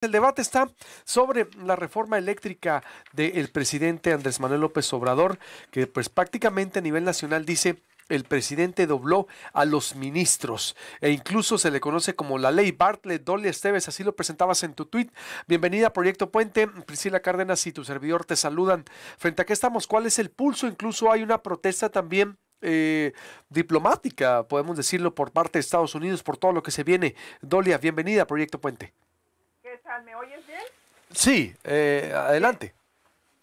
El debate está sobre la reforma eléctrica del presidente Andrés Manuel López Obrador, que pues prácticamente a nivel nacional dice el presidente dobló a los ministros e incluso se le conoce como la ley Bartlett. Dolia Esteves, así lo presentabas en tu tuit. Bienvenida a Proyecto Puente. Priscila Cárdenas y tu servidor te saludan. Frente a qué estamos, ¿cuál es el pulso? Incluso hay una protesta también diplomática, podemos decirlo, por parte de Estados Unidos por todo lo que se viene. Dolia, bienvenida a Proyecto Puente. ¿Qué tal? ¿Me oyes bien? Sí, adelante.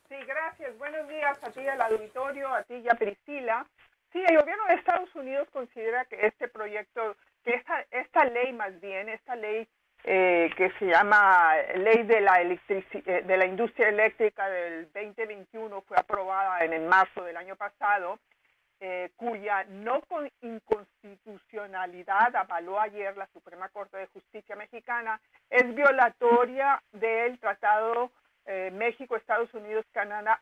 Sí, gracias. Buenos días a ti, al auditorio, a ti y a Priscila. Sí, el gobierno de Estados Unidos considera que este proyecto, que esta ley más bien, esta ley que se llama Ley de la Industria Eléctrica del 2021, fue aprobada en marzo del año pasado, cuya no inconstitucionalidad avaló ayer la Suprema Corte de Justicia mexicana, es violatoria del Tratado México, Estados Unidos, Canadá,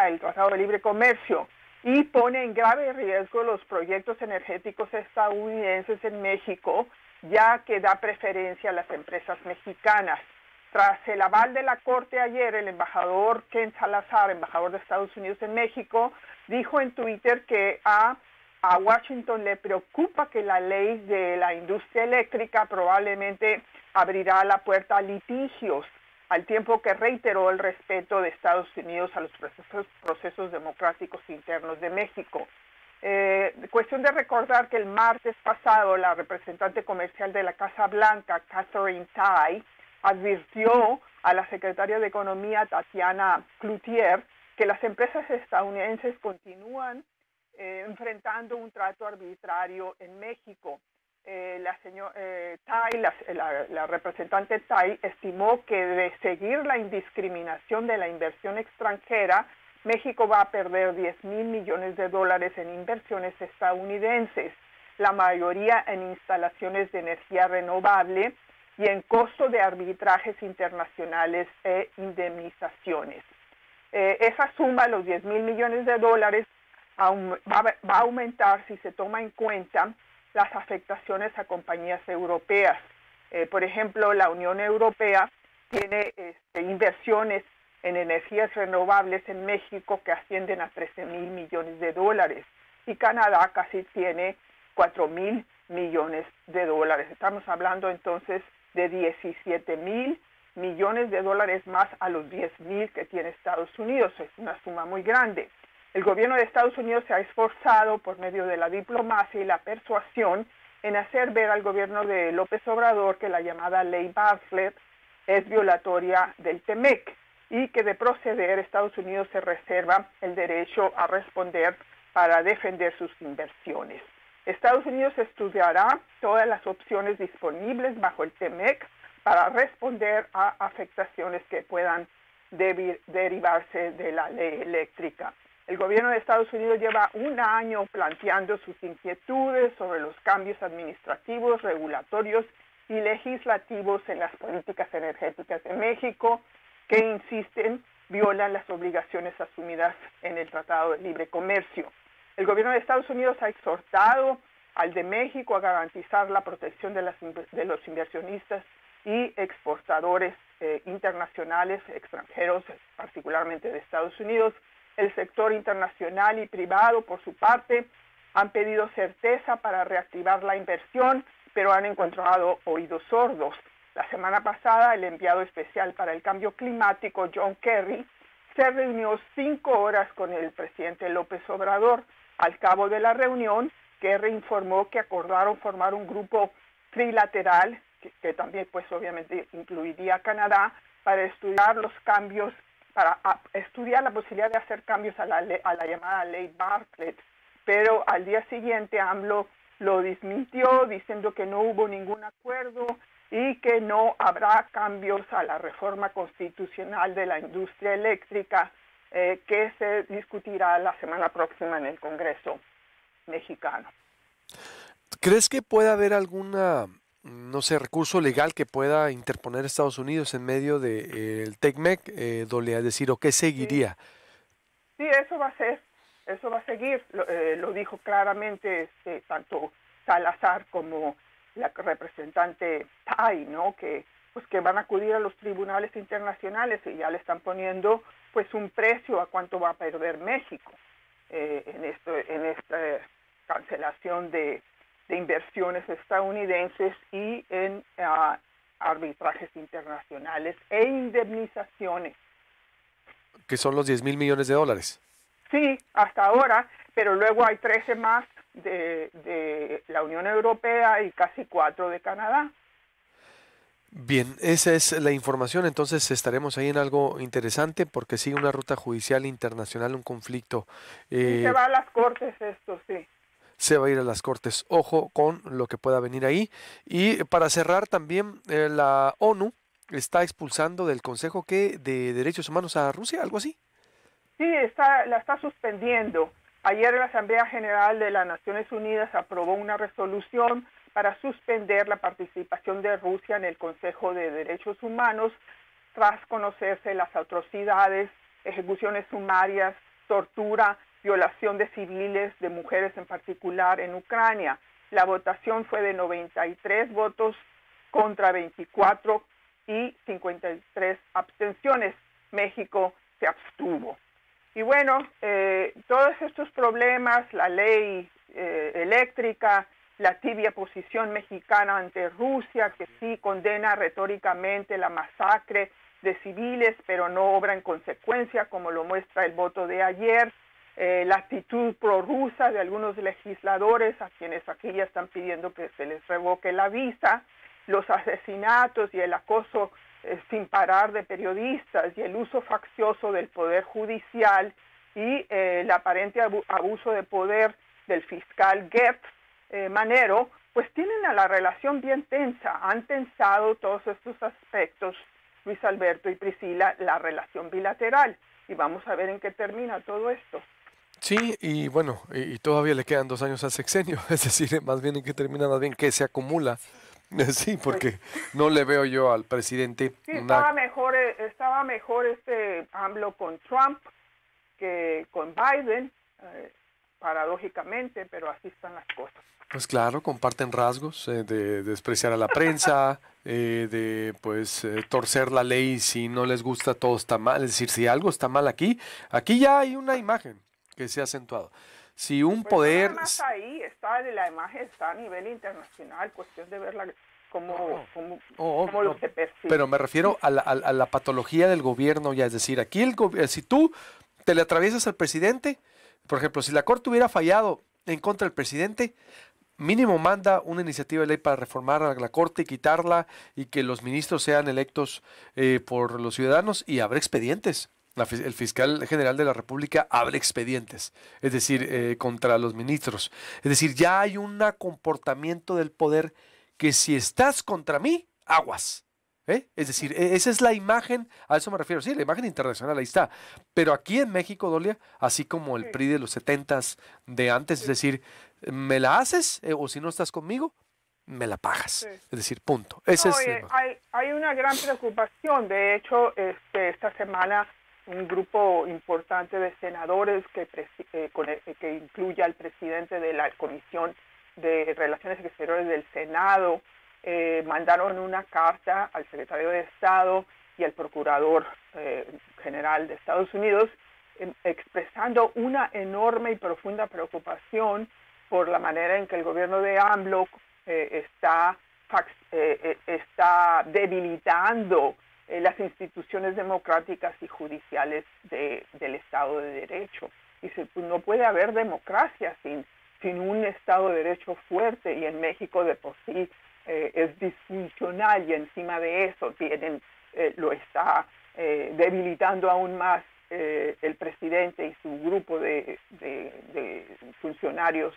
el Tratado de Libre Comercio, y pone en grave riesgo los proyectos energéticos estadounidenses en México, ya que da preferencia a las empresas mexicanas. Tras el aval de la Corte ayer, el embajador Ken Salazar, embajador de Estados Unidos en México, dijo en Twitter que a Washington le preocupa que la ley de la industria eléctrica probablemente abrirá la puerta a litigios, al tiempo que reiteró el respeto de Estados Unidos a los procesos democráticos internos de México. Cuestión de recordar que el martes pasado la representante comercial de la Casa Blanca, Catherine Tai, advirtió a la secretaria de Economía, Tatiana Cloutier, que las empresas estadounidenses continúan enfrentando un trato arbitrario en México. La representante Tai estimó que de seguir la indiscriminación de la inversión extranjera, México va a perder 10,000 millones de dólares en inversiones estadounidenses, la mayoría en instalaciones de energía renovable y en costo de arbitrajes internacionales e indemnizaciones. Esa suma, los 10,000 millones de dólares, va a aumentar si se toma en cuenta las afectaciones a compañías europeas. Por ejemplo, la Unión Europea tiene inversiones en energías renovables en México que ascienden a 13,000 millones de dólares y Canadá casi tiene 4,000 millones de dólares. Estamos hablando entonces de 17,000 millones de dólares más a los 10,000 que tiene Estados Unidos. Es una suma muy grande. El gobierno de Estados Unidos se ha esforzado por medio de la diplomacia y la persuasión en hacer ver al gobierno de López Obrador que la llamada ley Bartlett es violatoria del TEMEC y que de proceder Estados Unidos se reserva el derecho a responder para defender sus inversiones. Estados Unidos estudiará todas las opciones disponibles bajo el TEMEC para responder a afectaciones que puedan derivarse de la ley eléctrica. El gobierno de Estados Unidos lleva un año planteando sus inquietudes sobre los cambios administrativos, regulatorios y legislativos en las políticas energéticas de México, que insisten violan las obligaciones asumidas en el Tratado de Libre Comercio. El gobierno de Estados Unidos ha exhortado al de México a garantizar la protección de los inversionistas y exportadores internacionales, extranjeros, particularmente de Estados Unidos. El sector internacional y privado, por su parte, han pedido certeza para reactivar la inversión, pero han encontrado oídos sordos. La semana pasada, el enviado especial para el cambio climático, John Kerry, se reunió 5 horas con el presidente López Obrador. Al cabo de la reunión, Kerry informó que acordaron formar un grupo trilateral, que también pues obviamente incluiría a Canadá, para estudiar los cambios, para estudiar la posibilidad de hacer cambios a la llamada ley Bartlett. Pero al día siguiente AMLO lo desmintió diciendo que no hubo ningún acuerdo y que no habrá cambios a la reforma constitucional de la industria eléctrica que se discutirá la semana próxima en el Congreso mexicano. ¿Crees que pueda haber alguna, no sé, recurso legal que pueda interponer Estados Unidos en medio del TEMEC, Dolia? Es decir, ¿o qué seguiría? Sí, eso va a seguir, lo dijo claramente tanto Salazar como la representante Tai, ¿no? Que pues que van a acudir a los tribunales internacionales y ya le están poniendo pues un precio a cuánto va a perder México en esta cancelación de inversiones estadounidenses y en arbitrajes internacionales e indemnizaciones. Que son los 10,000 millones de dólares. Sí, hasta ahora, pero luego hay 13 más de la Unión Europea y casi 4 de Canadá. Bien, esa es la información, entonces estaremos ahí en algo interesante porque sigue una ruta judicial internacional, un conflicto. Y se va a las cortes esto, sí. Se va a ir a las cortes. Ojo con lo que pueda venir ahí. Y para cerrar también, la ONU está expulsando del Consejo de Derechos Humanos a Rusia, algo así. Sí, la está suspendiendo. Ayer la Asamblea General de las Naciones Unidas aprobó una resolución para suspender la participación de Rusia en el Consejo de Derechos Humanos tras conocerse las atrocidades, ejecuciones sumarias, tortura, violación de civiles, de mujeres en particular, en Ucrania. La votación fue de 93 votos contra 24 y 53 abstenciones. México se abstuvo. Y bueno, todos estos problemas, la ley eléctrica, la tibia posición mexicana ante Rusia, que sí condena retóricamente la masacre de civiles, pero no obra en consecuencia, como lo muestra el voto de ayer, la actitud prorrusa de algunos legisladores, a quienes aquí ya están pidiendo que se les revoque la visa, los asesinatos y el acoso sin parar de periodistas y el uso faccioso del poder judicial y el aparente abuso de poder del fiscal Gertz Manero, pues tienen a la relación bien tensa. Han tensado todos estos aspectos, Luis Alberto y Priscila, la relación bilateral. Y vamos a ver en qué termina todo esto. Sí, y bueno, y todavía le quedan 2 años al sexenio, es decir, más bien en qué termina, más bien que se acumula. Sí, porque no le veo yo al presidente. Sí, estaba mejor este AMLO con Trump que con Biden, paradójicamente, pero así están las cosas. Pues claro, comparten rasgos de despreciar a la prensa, torcer la ley si no les gusta, todo está mal. Es decir, si algo está mal aquí ya hay una imagen que se ha acentuado. Si un poder... Nada más ahí la imagen está a nivel internacional, cuestión de verla como lo se percibe. Pero me refiero a la patología del gobierno ya, es decir, aquí si tú te le atraviesas al presidente, por ejemplo, si la Corte hubiera fallado en contra del presidente, mínimo manda una iniciativa de ley para reformar a la Corte y quitarla y que los ministros sean electos por los ciudadanos y habrá expedientes. El fiscal general de la República abre expedientes, es decir, contra los ministros. Es decir, ya hay un comportamiento del poder que si estás contra mí, aguas. Es decir, esa es la imagen, a eso me refiero, sí, la imagen internacional, ahí está. Pero aquí en México, Dolia, así como el PRI de los 70s de antes, es decir, ¿me la haces? O si no estás conmigo, me la pagas. Sí. Es decir, punto. Hay una gran preocupación. De hecho, esta semana un grupo importante de senadores que incluye al presidente de la Comisión de Relaciones Exteriores del Senado mandaron una carta al secretario de Estado y al procurador general de Estados Unidos expresando una enorme y profunda preocupación por la manera en que el gobierno de AMLO está debilitando las instituciones democráticas y judiciales del Estado de Derecho. Dice, pues no puede haber democracia sin un Estado de Derecho fuerte, y en México de por sí es disfuncional, y encima de eso lo está debilitando aún más el presidente y su grupo de funcionarios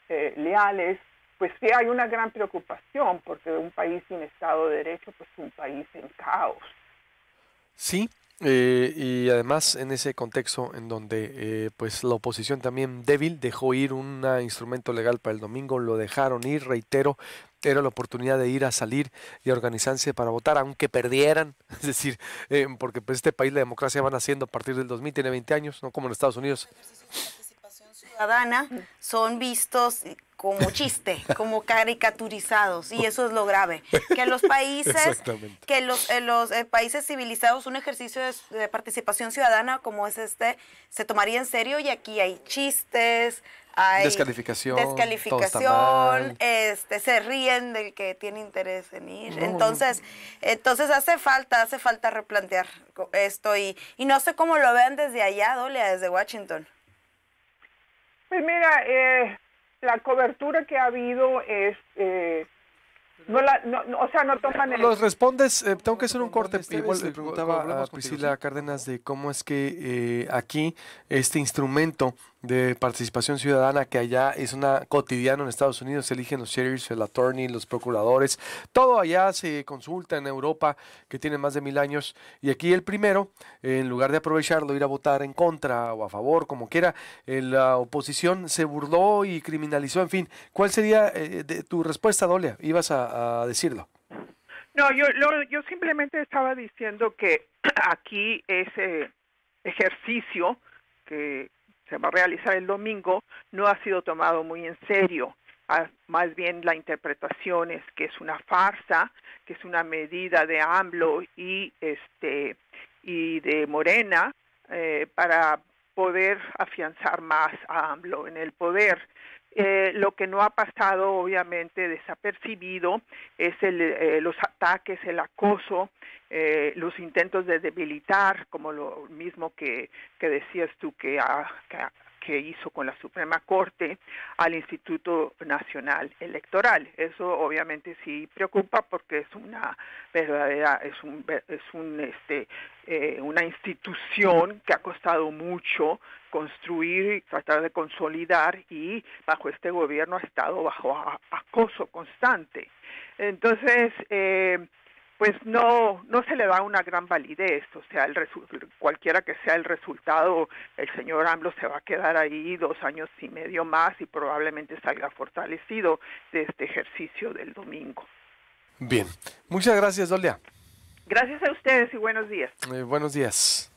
leales. Pues sí hay una gran preocupación, porque un país sin Estado de Derecho, pues un país en caos. Sí, y además en ese contexto en donde pues la oposición también débil dejó ir un instrumento legal para el domingo, lo dejaron ir, reitero, era la oportunidad de ir a salir y a organizarse para votar, aunque perdieran, es decir, porque pues este país la democracia va naciendo a partir del 2000, tiene 20 años, no como en Estados Unidos. ciudadana son vistos como chiste, como caricaturizados, y eso es lo grave, que los países, los países civilizados, un ejercicio de participación ciudadana como es este, se tomaría en serio, y aquí hay chistes, hay descalificación, se ríen del que tiene interés en ir. Entonces hace falta replantear esto, y no sé cómo lo vean desde allá, Dolia, desde Washington. Pues mira, la cobertura que ha habido es no toman el... Los respondes, tengo que hacer un corte. Igual le preguntaba a Priscila Cárdenas de cómo es que aquí este instrumento de participación ciudadana, que allá es una cotidiano en Estados Unidos, se eligen los sheriffs, el attorney, los procuradores, todo allá se consulta en Europa, que tiene más de 1000 años, y aquí el primero, en lugar de aprovecharlo, ir a votar en contra o a favor, como quiera, la oposición se burló y criminalizó, en fin. ¿Cuál sería tu respuesta, Dolia? Ibas a decirlo. No, yo simplemente estaba diciendo que aquí ese ejercicio que se va a realizar el domingo no ha sido tomado muy en serio. Más bien la interpretación es que es una farsa, que es una medida de AMLO y de Morena para poder afianzar más a AMLO en el poder. Lo que no ha pasado, obviamente, desapercibido es los ataques, el acoso, los intentos de debilitar, como lo mismo que decías tú que hizo con la Suprema Corte, al Instituto Nacional Electoral. Eso obviamente sí preocupa, porque es una verdadera, una institución que ha costado mucho construir y tratar de consolidar, y bajo este gobierno ha estado bajo acoso constante. Entonces, pues no se le da una gran validez. O sea, cualquiera que sea el resultado, el señor AMLO se va a quedar ahí 2 años y medio más, y probablemente salga fortalecido de este ejercicio del domingo. Bien, muchas gracias, Dolia. Gracias a ustedes y buenos días. Buenos días.